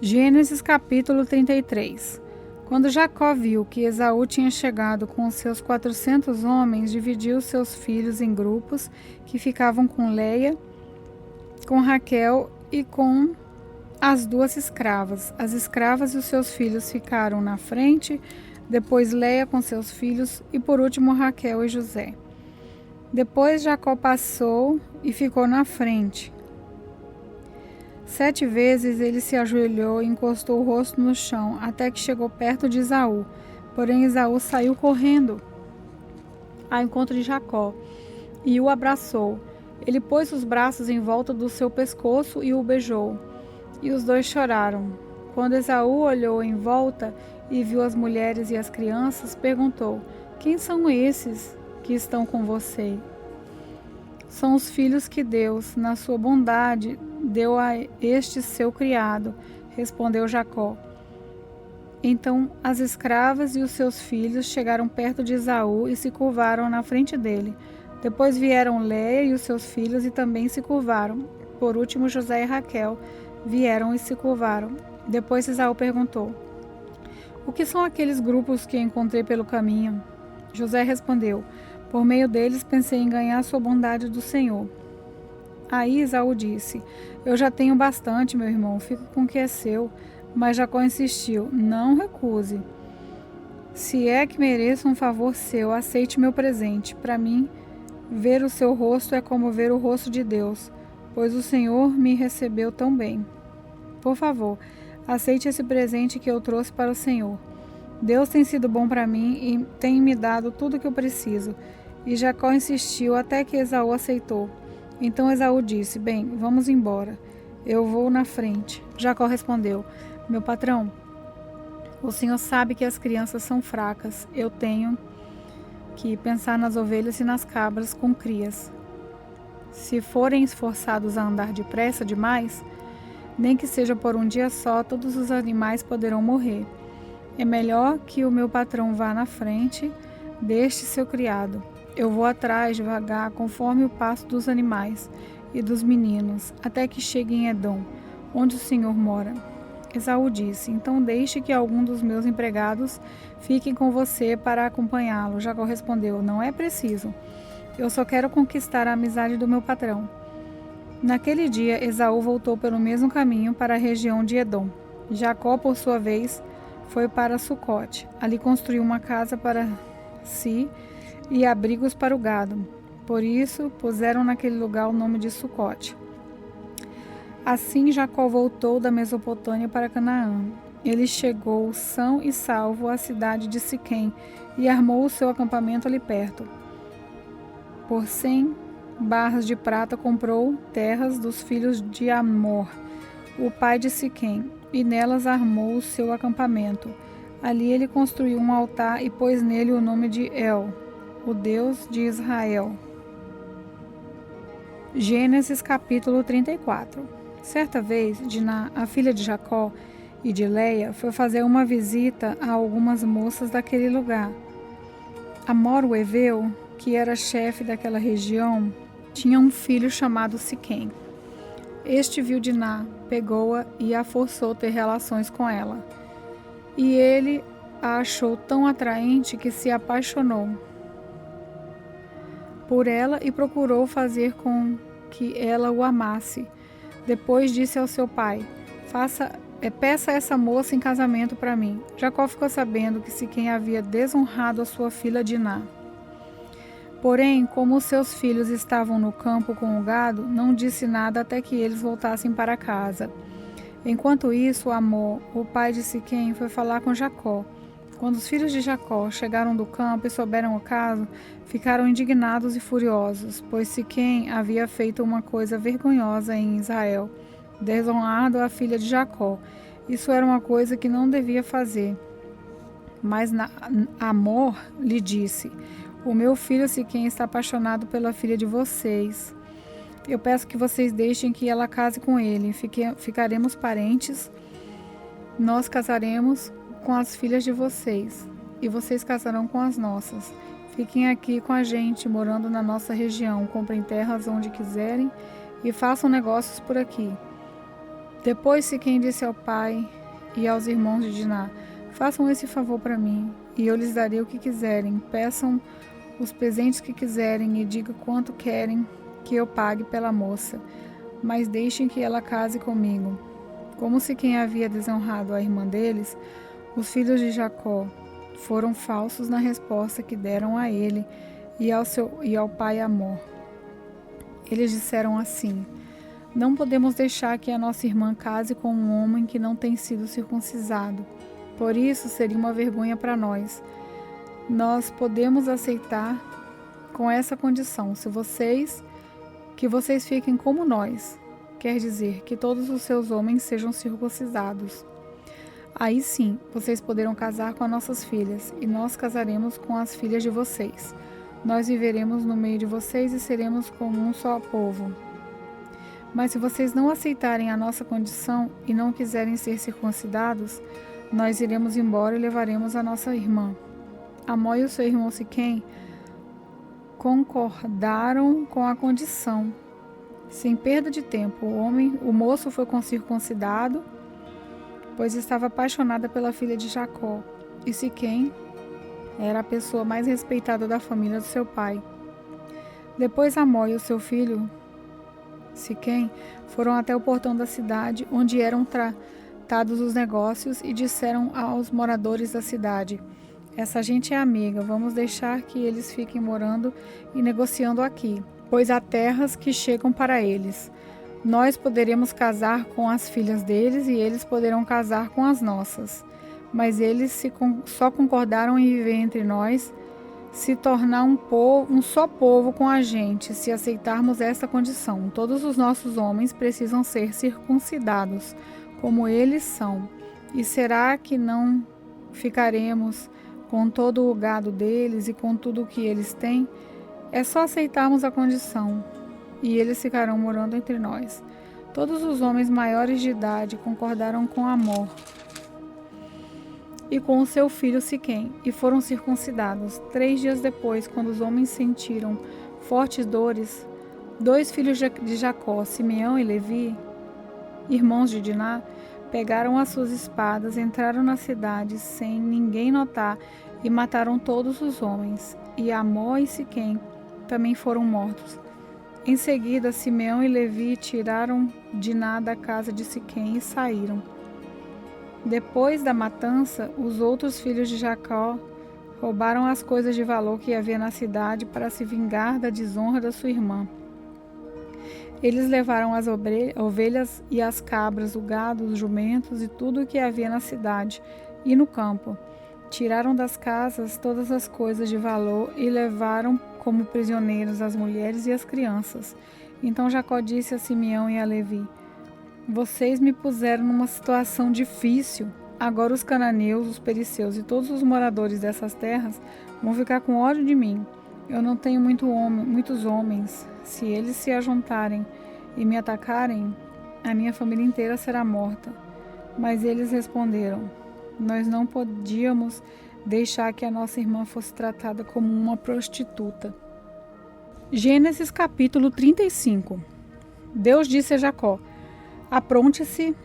Gênesis capítulo 33. Quando Jacó viu que Esaú tinha chegado com os seus 400 homens, dividiu seus filhos em grupos que ficavam com Leia, com Raquel e com as duas escravas. As escravas e os seus filhos ficaram na frente, depois Leia com seus filhos e por último Raquel e José. Depois Jacó passou e ficou na frente. 7 vezes ele se ajoelhou e encostou o rosto no chão, até que chegou perto de Esaú. Porém Esaú saiu correndo ao encontro de Jacó e o abraçou. Ele pôs os braços em volta do seu pescoço e o beijou. E os dois choraram. Quando Esaú olhou em volta e viu as mulheres e as crianças, perguntou: "Quem são esses que estão com você?" "São os filhos que Deus, na sua bondade, deu a este seu criado", respondeu Jacó. Então as escravas e os seus filhos chegaram perto de Esaú e se curvaram na frente dele. Depois vieram Leia e os seus filhos e também se curvaram. Por último, José e Raquel vieram e se curvaram. Depois Esaú perguntou: "O que são aqueles grupos que encontrei pelo caminho?" José respondeu: "Por meio deles pensei em ganhar a sua bondade do Senhor." Aí Esaú disse: "Eu já tenho bastante, meu irmão, fica com o que é seu." Mas Jacó insistiu: "Não recuse. Se é que mereço um favor seu, aceite meu presente. Para mim, ver o seu rosto é como ver o rosto de Deus, pois o Senhor me recebeu tão bem. Por favor, aceite esse presente que eu trouxe para o Senhor. Deus tem sido bom para mim e tem me dado tudo o que eu preciso." E Jacó insistiu até que Esaú aceitou. Então Esaú disse: "Bem, vamos embora. Eu vou na frente." Jacó respondeu: "Meu patrão, o senhor sabe que as crianças são fracas. Eu tenho que pensar nas ovelhas e nas cabras com crias. Se forem esforçados a andar depressa demais, nem que seja por um dia só, todos os animais poderão morrer. É melhor que o meu patrão vá na frente deste seu criado. Eu vou atrás devagar, conforme o passo dos animais e dos meninos, até que chegue em Edom, onde o Senhor mora." Esaú disse: "Então deixe que algum dos meus empregados fiquem com você para acompanhá-lo." Jacó respondeu: "Não é preciso. Eu só quero conquistar a amizade do meu patrão." Naquele dia, Esaú voltou pelo mesmo caminho para a região de Edom. Jacó, por sua vez, foi para Sucote. Ali construiu uma casa para si e abrigos para o gado. Por isso, puseram naquele lugar o nome de Sucote. Assim, Jacó voltou da Mesopotâmia para Canaã. Ele chegou são e salvo à cidade de Siquém e armou o seu acampamento ali perto. Por 100 barras de prata comprou terras dos filhos de Amor, o pai de Siquém, e nelas armou o seu acampamento. Ali ele construiu um altar e pôs nele o nome de El, o Deus de Israel. Gênesis capítulo 34. Certa vez, Diná, a filha de Jacó e de Leia, foi fazer uma visita a algumas moças daquele lugar. Amor, o heveu, que era chefe daquela região, tinha um filho chamado Siquém. Este viu Diná, pegou-a e a forçou a ter relações com ela. E ele a achou tão atraente que se apaixonou por ela e procurou fazer com que ela o amasse. Depois disse ao seu pai: "Peça essa moça em casamento para mim." Jacó ficou sabendo que Siquém havia desonrado a sua filha Diná. Porém, como os seus filhos estavam no campo com o gado, não disse nada até que eles voltassem para casa. Enquanto isso, Amor, o pai de Siquém, foi falar com Jacó. Quando os filhos de Jacó chegaram do campo e souberam o caso, ficaram indignados e furiosos, pois Siquém havia feito uma coisa vergonhosa em Israel, desonrado a filha de Jacó. Isso era uma coisa que não devia fazer. Mas Amor lhe disse: "O meu filho Siquém está apaixonado pela filha de vocês. Eu peço que vocês deixem que ela case com ele. Ficaremos parentes. Nós casaremos com as filhas de vocês, e vocês casarão com as nossas. Fiquem aqui com a gente, morando na nossa região. Comprem terras onde quiserem e façam negócios por aqui." Depois Siquém disse ao pai e aos irmãos de Diná: façam esse favor para mim, e eu lhes darei o que quiserem. Peçam os presentes que quiserem e digam quanto querem que eu pague pela moça, mas deixem que ela case comigo. Como Siquém havia desonrado a irmã deles, os filhos de Jacó foram falsos na resposta que deram a ele e ao pai Amor. Eles disseram assim: não podemos deixar que a nossa irmã case com um homem que não tem sido circuncidado. Por isso seria uma vergonha para nós. Nós podemos aceitar com essa condição, que vocês fiquem como nós, quer dizer, que todos os seus homens sejam circuncidados. Aí sim, vocês poderão casar com as nossas filhas, e nós casaremos com as filhas de vocês. Nós viveremos no meio de vocês e seremos como um só povo. Mas se vocês não aceitarem a nossa condição e não quiserem ser circuncidados, nós iremos embora e levaremos a nossa irmã. Amós e o seu irmão Siquém concordaram com a condição. Sem perda de tempo, o moço foi circuncidado, pois estava apaixonada pela filha de Jacó, e Siquém era a pessoa mais respeitada da família do seu pai. Depois Amós e o seu filho Siquém foram até o portão da cidade, onde eram tratados os negócios, e disseram aos moradores da cidade: essa gente é amiga, vamos deixar que eles fiquem morando e negociando aqui, pois há terras que chegam para eles. Nós poderemos casar com as filhas deles e eles poderão casar com as nossas. Mas eles só concordaram em viver entre nós, se tornar um só povo com a gente, se aceitarmos essa condição. Todos os nossos homens precisam ser circuncidados, como eles são. E será que não ficaremos com todo o gado deles e com tudo o que eles têm? É só aceitarmos a condição, e eles ficarão morando entre nós. Todos os homens maiores de idade concordaram com Amor e com o seu filho Siquém, e foram circuncidados. 3 dias depois, quando os homens sentiram fortes dores, 2 filhos de Jacó, Simeão e Levi, irmãos de Diná, pegaram as suas espadas, entraram na cidade sem ninguém notar e mataram todos os homens. E Amós e Siquém também foram mortos. Em seguida, Simeão e Levi tiraram Diná da casa de Siquém e saíram. Depois da matança, os outros filhos de Jacó roubaram as coisas de valor que havia na cidade para se vingar da desonra da sua irmã. Eles levaram as ovelhas e as cabras, o gado, os jumentos e tudo o que havia na cidade e no campo. Tiraram das casas todas as coisas de valor e levaram como prisioneiros as mulheres e as crianças. Então Jacó disse a Simeão e a Levi: vocês me puseram numa situação difícil. Agora os cananeus, os perizeus e todos os moradores dessas terras vão ficar com ódio de mim. Eu não tenho muitos homens. Se eles se ajuntarem e me atacarem, a minha família inteira será morta. Mas eles responderam: nós não podíamos deixar que a nossa irmã fosse tratada como uma prostituta. Gênesis capítulo 35. Deus disse a Jacó: apronte-se,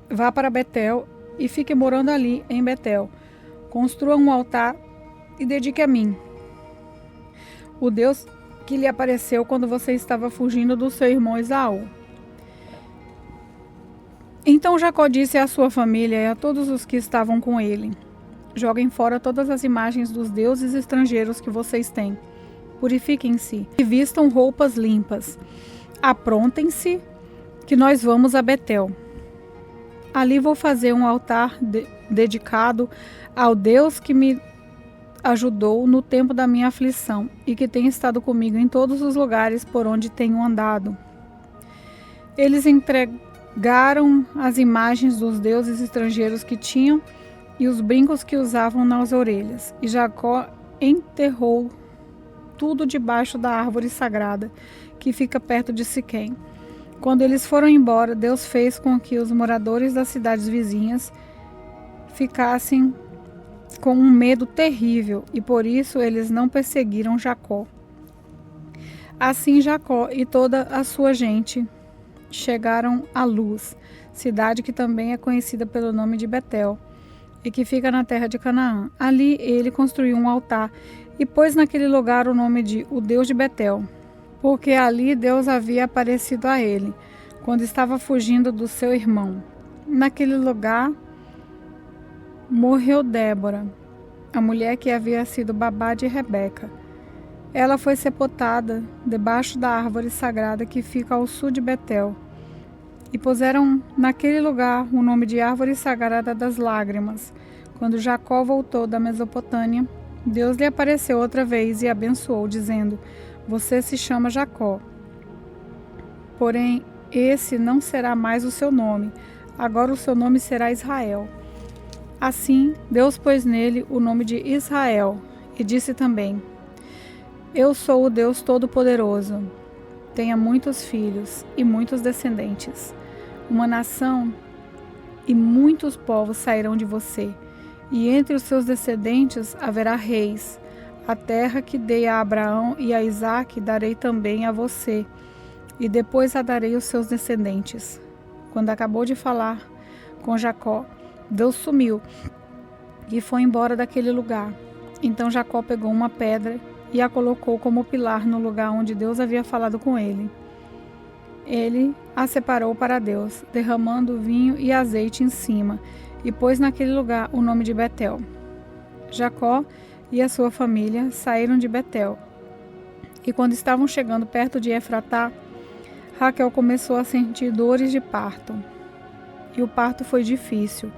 vá para Betel e fique morando ali em Betel. Construa um altar e dedique a mim, o Deus que lhe apareceu quando você estava fugindo do seu irmão Esaú. Então Jacó disse à sua família e a todos os que estavam com ele: joguem fora todas as imagens dos deuses estrangeiros que vocês têm. Purifiquem-se e vistam roupas limpas. Aprontem-se, que nós vamos a Betel. Ali vou fazer um altar dedicado ao Deus que me ajudou no tempo da minha aflição e que tem estado comigo em todos os lugares por onde tenho andado. Eles entregaram as imagens dos deuses estrangeiros que tinham e os brincos que usavam nas orelhas, e Jacó enterrou tudo debaixo da árvore sagrada que fica perto de Siquém. Quando eles foram embora, Deus fez com que os moradores das cidades vizinhas ficassem com um medo terrível, e por isso eles não perseguiram Jacó. Assim Jacó e toda a sua gente chegaram a Luz, cidade que também é conhecida pelo nome de Betel, e que fica na terra de Canaã. Ali ele construiu um altar e pôs naquele lugar o nome de o Deus de Betel, porque ali Deus havia aparecido a ele, quando estava fugindo do seu irmão. Naquele lugar morreu Débora, a mulher que havia sido babá de Rebeca. Ela foi sepultada debaixo da árvore sagrada que fica ao sul de Betel. E puseram naquele lugar o nome de Árvore Sagrada das Lágrimas. Quando Jacó voltou da Mesopotâmia, Deus lhe apareceu outra vez e abençoou, dizendo: Você se chama Jacó. Porém, esse não será mais o seu nome. Agora o seu nome será Israel. Assim, Deus pôs nele o nome de Israel e disse também: Eu sou o Deus Todo-Poderoso. Tenha muitos filhos e muitos descendentes. Uma nação e muitos povos sairão de você, e entre os seus descendentes haverá reis. A terra que dei a Abraão e a Isaque darei também a você, e depois a darei aos seus descendentes. Quando acabou de falar com Jacó, Deus sumiu e foi embora daquele lugar. Então Jacó pegou uma pedra e a colocou como pilar no lugar onde Deus havia falado com ele. Ele a separou para Deus, derramando vinho e azeite em cima, e pôs naquele lugar o nome de Betel. Jacó e a sua família saíram de Betel. E quando estavam chegando perto de Efratá, Raquel começou a sentir dores de parto. E o parto foi difícil.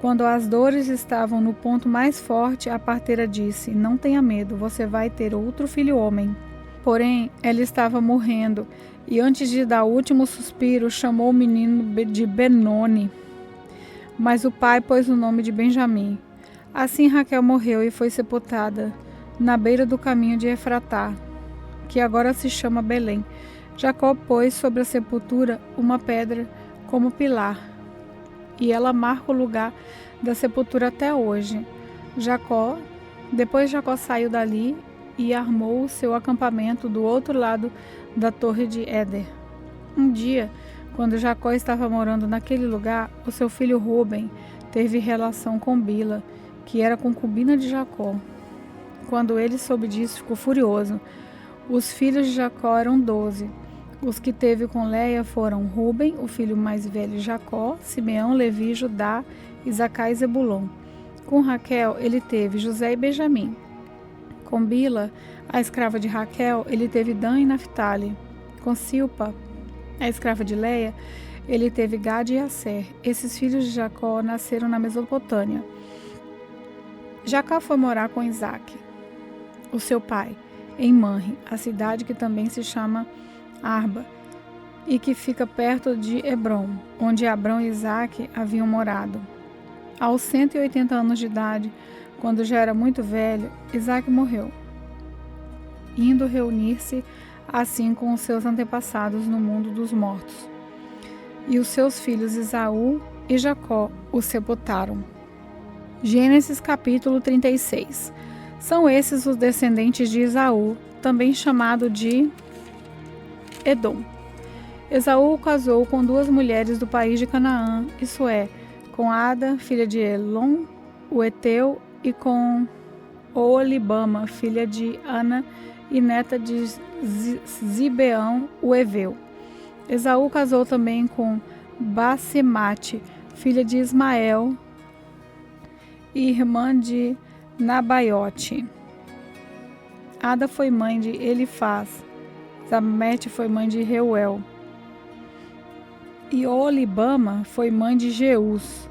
Quando as dores estavam no ponto mais forte, a parteira disse: Não tenha medo, você vai ter outro filho homem. Porém, ela estava morrendo, e antes de dar o último suspiro, chamou o menino de Benoni. Mas o pai pôs o nome de Benjamim. Assim Raquel morreu e foi sepultada na beira do caminho de Efratá, que agora se chama Belém. Jacó pôs sobre a sepultura uma pedra como pilar, e ela marca o lugar da sepultura até hoje. Depois Jacó saiu dali e armou o seu acampamento do outro lado da torre de Éder. Um dia, quando Jacó estava morando naquele lugar, o seu filho Rúben teve relação com Bila, que era concubina de Jacó. Quando ele soube disso, ficou furioso. Os filhos de Jacó eram 12. Os que teve com Leia foram Rúben, o filho mais velho de Jacó, Simeão, Levi, Judá, Isacar e Zebulon. Com Raquel, ele teve José e Benjamim. Com Bila, a escrava de Raquel, ele teve Dan e Naphtali. Com Silpa, a escrava de Leia, ele teve Gade e Asser. Esses filhos de Jacó nasceram na Mesopotâmia. Jacó foi morar com Isaque, o seu pai, em Manre, a cidade que também se chama Arba, e que fica perto de Hebrom, onde Abrão e Isaque haviam morado. Aos 180 anos de idade, quando já era muito velho, Isaque morreu, indo reunir-se assim com os seus antepassados no mundo dos mortos. E os seus filhos Esaú e Jacó o sepultaram. Gênesis capítulo 36. São esses os descendentes de Esaú, também chamado de Edom. Esaú casou com 2 mulheres do país de Canaã, isso é, com Ada, filha de Elon, o Eteu, e com Oolibama, filha de Ana e neta de Zibeão, o Eveu. Esaú casou também com Basemate, filha de Ismael e irmã de Nabaiote. Ada foi mãe de Elifaz. Zamete foi mãe de Reuel. E Oolibama foi mãe de Jeus,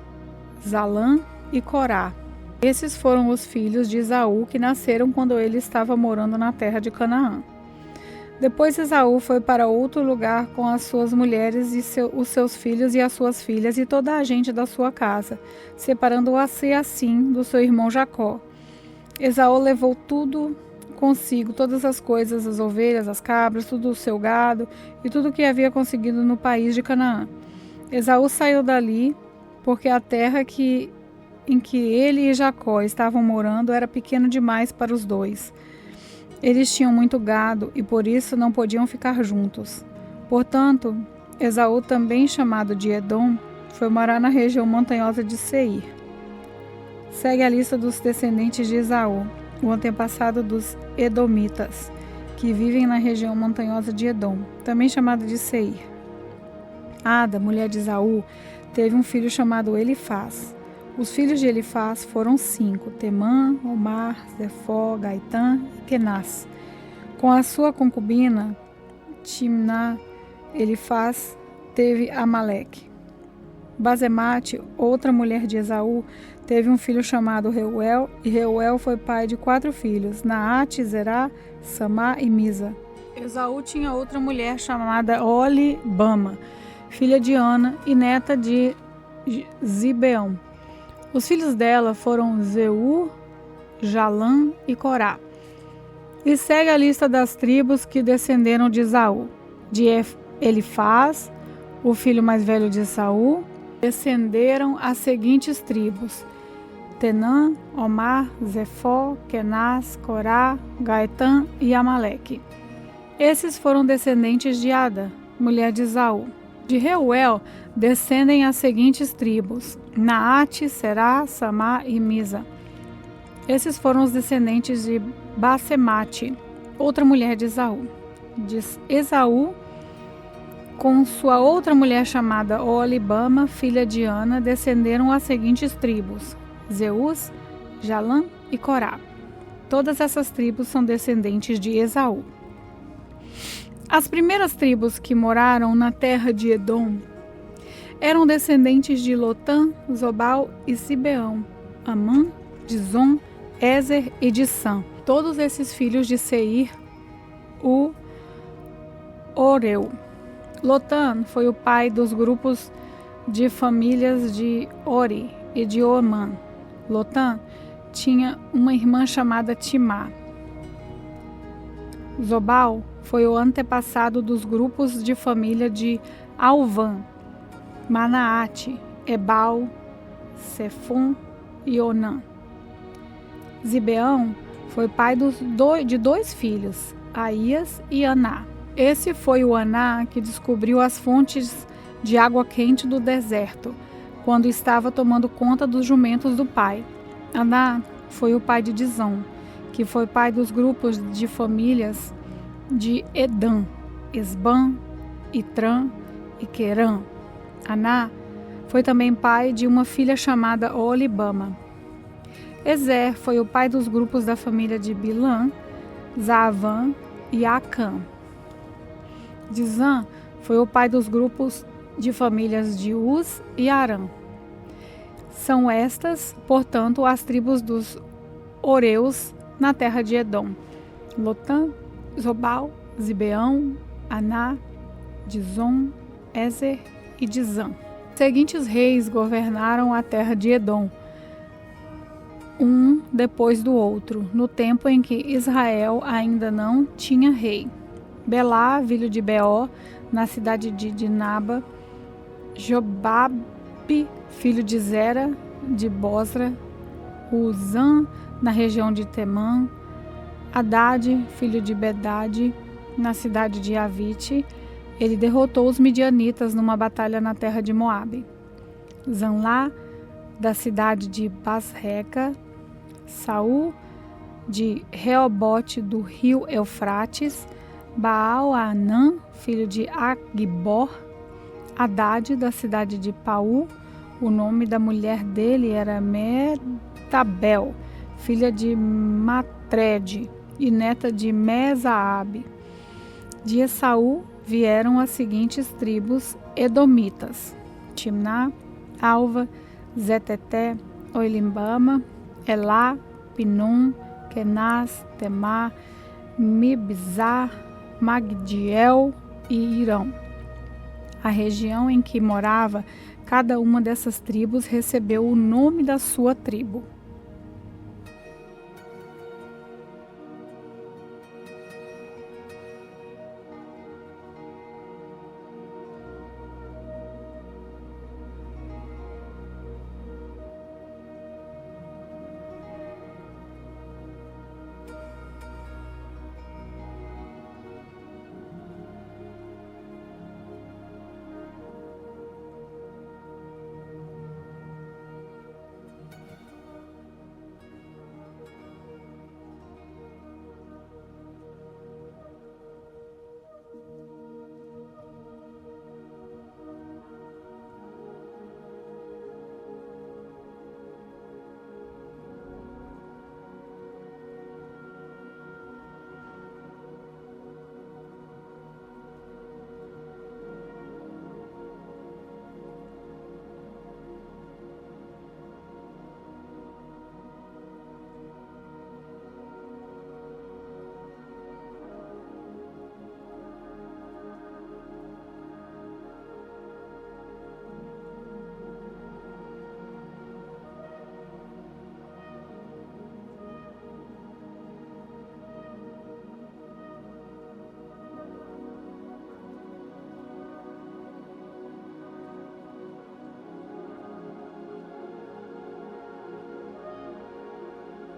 Zalã e Corá. Esses foram os filhos de Esaú que nasceram quando ele estava morando na terra de Canaã. Depois Esaú foi para outro lugar com as suas mulheres e os seus filhos e as suas filhas e toda a gente da sua casa, separando-o assim do seu irmão Jacó. Esaú levou tudo consigo, todas as coisas, as ovelhas, as cabras, tudo o seu gado e tudo o que havia conseguido no país de Canaã. Esaú saiu dali porque a terra em que ele e Jacó estavam morando era pequena demais para os dois. Eles tinham muito gado e por isso não podiam ficar juntos. Portanto, Esaú, também chamado de Edom, foi morar na região montanhosa de Seir. Segue a lista dos descendentes de Esaú, o antepassado dos Edomitas, que vivem na região montanhosa de Edom, também chamada de Seir. Ada, mulher de Esaú, teve um filho chamado Elifaz. Os filhos de Elifaz foram 5, Temã, Omar, Zefó, Gaitã e Kenaz. Com a sua concubina, Timná, Elifaz teve Amaleque. Basemate, outra mulher de Esaú, teve um filho chamado Reuel, e Reuel foi pai de 4 filhos, Naate, Zerá, Samá e Misa. Esaú tinha outra mulher chamada Olibama, filha de Ana e neta de Zibeão. Os filhos dela foram Zeu, Jalã e Corá. E segue a lista das tribos que descenderam de Esaú. De Elifaz, o filho mais velho de Esaú, descenderam as seguintes tribos: Tenã, Omar, Zefó, Kenaz, Corá, Gaitã e Amaleque. Esses foram descendentes de Ada, mulher de Esaú. De Reuel descendem as seguintes tribos: Naate, Será, Samá e Misa. Esses foram os descendentes de Basemate, outra mulher de Esaú. De Esaú, com sua outra mulher chamada Olibama, filha de Ana, descenderam as seguintes tribos: Zeus, Jalã e Corá. Todas essas tribos são descendentes de Esaú. As primeiras tribos que moraram na terra de Edom eram descendentes de Lotã, Zobal e Sibeão, Amã, Dizon, Ézer e Dissã. Todos esses filhos de Seir, o Oreu. Lotã foi o pai dos grupos de famílias de Ori e de Omã. Lotã tinha uma irmã chamada Timá. Zobal foi o antepassado dos grupos de família de Alvã, Manaate, Ebal, Sefon e Onã. Zibeão foi pai de 2 filhos, Aías e Aná. Esse foi o Aná que descobriu as fontes de água quente do deserto, quando estava tomando conta dos jumentos do pai. Aná foi o pai de Dizon, que foi pai dos grupos de famílias de Edã, Esbã, Itrã e Querã. Aná foi também pai de uma filha chamada Olibama. Ezer foi o pai dos grupos da família de Bilã, Zaavã e Acã. Dizã foi o pai dos grupos de famílias de Uz e Arã. São estas, portanto, as tribos dos Oreus na terra de Edom: Lotã, Zobal, Zibeão, Aná, Dizon, Ézer e Dizã. Os seguintes reis governaram a terra de Edom, um depois do outro, no tempo em que Israel ainda não tinha rei: Belá, filho de Beó, na cidade de Dinaba; Jobabe, filho de Zera, de Bosra; Uzã, na região de Temã; Haddad, filho de Bedade, na cidade de Avite. Ele derrotou os midianitas numa batalha na terra de Moabe. Zanlá, da cidade de Basreca; Saul, de Reobote, do rio Eufrates; Baal-Anã, filho de Agbor; Haddad, da cidade de Paú. O nome da mulher dele era Metabel, filha de Matred e neta de Mesaabe. De Esaú vieram as seguintes tribos edomitas: Timná, Alva, Zeteté, Oilibama, Elá, Pinom, Kenaz, Temá, Mibzar, Magdiel e Irão. A região em que morava cada uma dessas tribos recebeu o nome da sua tribo.